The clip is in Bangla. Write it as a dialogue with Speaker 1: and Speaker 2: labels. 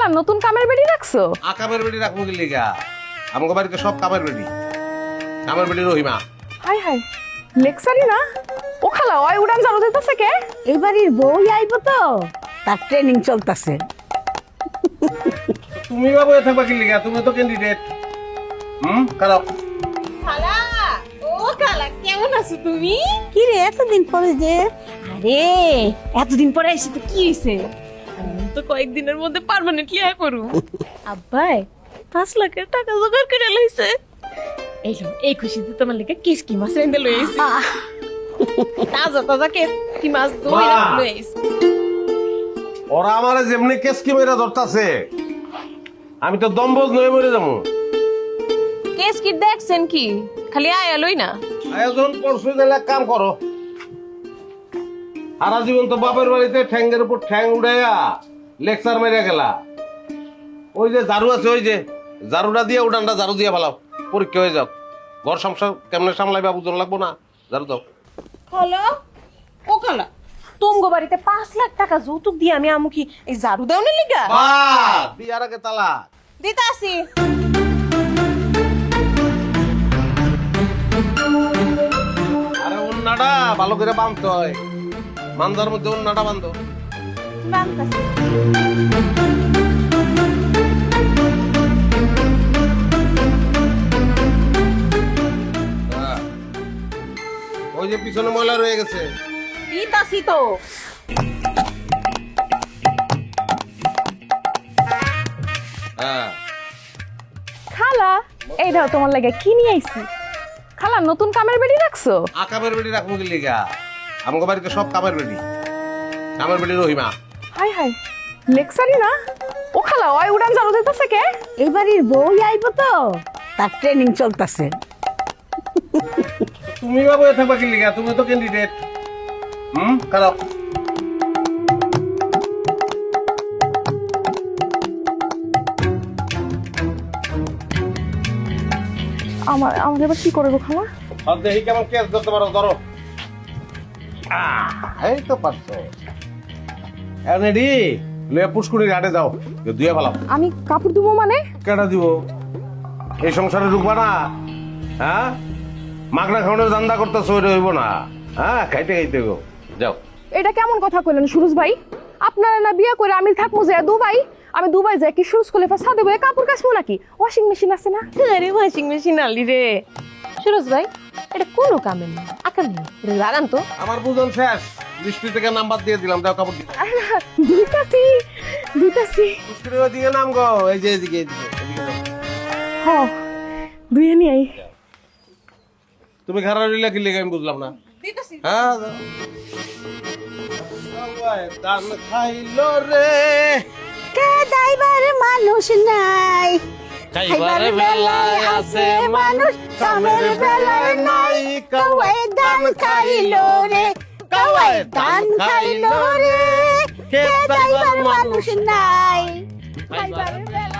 Speaker 1: খালা নতুন কামের বেড়ি রাখছো?
Speaker 2: কামের বেড়ি রাখবো কি লিগা? আমাকে বাড়িতে সব কামের বেড়ি। কামের বেড়ি রহিমা।
Speaker 1: হাই হাই, লেকচারি না? ও খালা ওই উড়ান জানো দিতেছে কে?
Speaker 3: এই বাড়ির বউ আইব তো, তার ট্রেনিং চলতেছে।
Speaker 2: তুমি বাবু থাকবা কি লিগা? তুমি তো ক্যান্ডিডেট। খারাপ।
Speaker 4: খালা, ও খালা কেমন আছো তুমি?
Speaker 3: কি রে এতদিন পরে যে?
Speaker 4: আরে এতদিন পরে এসে তো কি হইছে? আমি তো কয়েকদিনের মধ্যে পার্মানেন্টলি আয় করু। আব্বাই 5 লাখের টাকা জোগাড় করে লইছে। এই খুশিতে তোমার লেগে কিসকি মাছ রেঁধে লই আইছি। তাজা তাজা কি মাছ দই লই আইছি।
Speaker 2: ওরা আমারে যেমনি কেসকি মেরা ধরতাছে, আমি তো দম্বজ নয়ে মরে যাবো।
Speaker 4: কেস কি দেখছেন কি? খালি আয়া লই না।
Speaker 2: আয়োজন পরশু দিলে কাম করো। সারা জীবন তো বাপের বাড়িতে ঠ্যাঙ্গের উপর ঠ্যাং উড়াইয়া লেকচার মেরে গেলা। ওই যে ঝাড়ু আছে, ওই যে ঝাড়ুটা দিয়ে উঠানটা ঝাড়ু দিয়ে ফেলাও, পরীক্ষা হয়ে যাও। ঘর সংসার কেমনে সামলাইবা বুঝন লাগবো না? ঝাড়ু দাও।
Speaker 4: খালা, ও খালা, তোমগো বাড়িতে 5 লাখ টাকা যৌতুক দিয়ে আমি আমু কি এই ঝাড়ু দেওয়ার লিগা?
Speaker 2: বিয়ার আগে তালা
Speaker 4: দিতাছি।
Speaker 2: আরে উন্নাটা ভালো করে বাঁধতে হয়। মান্দার মধ্যে উন্নাটা বাঁধো।
Speaker 4: বানতাছি।
Speaker 2: ওই যে পিছনে ময়লা রয়ে গেছে।
Speaker 4: দিতাছি তো।
Speaker 2: হ্যাঁ,
Speaker 1: খালা এই দাও তোমার লাগে কি নিয়ে আইছি। খালা নতুন কামের বেড়ি রাখছো?
Speaker 2: কামের বেড়ি রাখবো কি লিগা? আমাকে বাড়িতে সব কামের বেড়ি। কামের বেড়ি রহিমা।
Speaker 1: হাই হাই, লেকচারি না? ও খালা ওই উড়ান জানো দিতেছে কে?
Speaker 3: এই বাড়ির বউ আইব তো, তার ট্রেনিং চলতেছে।
Speaker 2: তুমি বাবু থাকবা কি লিগা? তুমি তো ক্যান্ডিডেট। খারাপ।
Speaker 1: আমার এবার কি করবো খালা?
Speaker 2: আর দেখি কেমন কেস ধরতে পারো, ধরো। এই তো পারছো। রেডি? লয়ে পুষ্কুড়ি ঘাটে যাও, ধুয়ে ফেলাও।
Speaker 1: আমি কাপড় ধুবো মানে?
Speaker 2: কেটা দিব? এই সংসারে ঢুকবা না? হ্যাঁ, মাগনা খাওয়ানোর ধান্দা করতেছো, ওইটা হইব না। হ্যাঁ, খাইতে খাইতে গো যাও।
Speaker 1: এটা কেমন কথা কইলেন সুরজ ভাই? আপনারা না বিয়ে করে আমি থাকবো যে দুবাই, আমি দুবাই যাই কি সুরজ খলে ছাদে বয়ে কাপড় কাচবো নাকি? ওয়াশিং মেশিন আছে না?
Speaker 4: আরে ওয়াশিং মেশিন আলি রে। সুরজ ভাই, এটা কোনো কামের না, আকাম নেই। এটা লাগান তো।
Speaker 2: আমার বুঝন শেষ। বৃষ্টি থেকে নাম্বার দিয়ে দিলাম, দাও কাপড় দিয়ে।
Speaker 1: দুইটাছি দুইটাছি।
Speaker 2: পুষ্কুড়ির ওইদিকে নাম গো, এই যে এদিকে এদিকে এদিকে যাও।
Speaker 1: হ দুইয়ে নিয়ে আই।
Speaker 2: তুমি ঘাড়া রইলা কি লেগে আমি বুঝলাম না।
Speaker 4: দিতাছি।
Speaker 2: হ্যাঁ, যাও। সবাই দান খাইলো রে,
Speaker 3: কে দাইবার মানুষ নাই,
Speaker 2: খাইবার বেলায় আছে
Speaker 3: মানুষ কামের বেলায় নাই। কওয়াই দান খাইলো রে, কওয়াই দান খাইলো রে, কে দাইবার মানুষ নাই, খাইবার বেলায়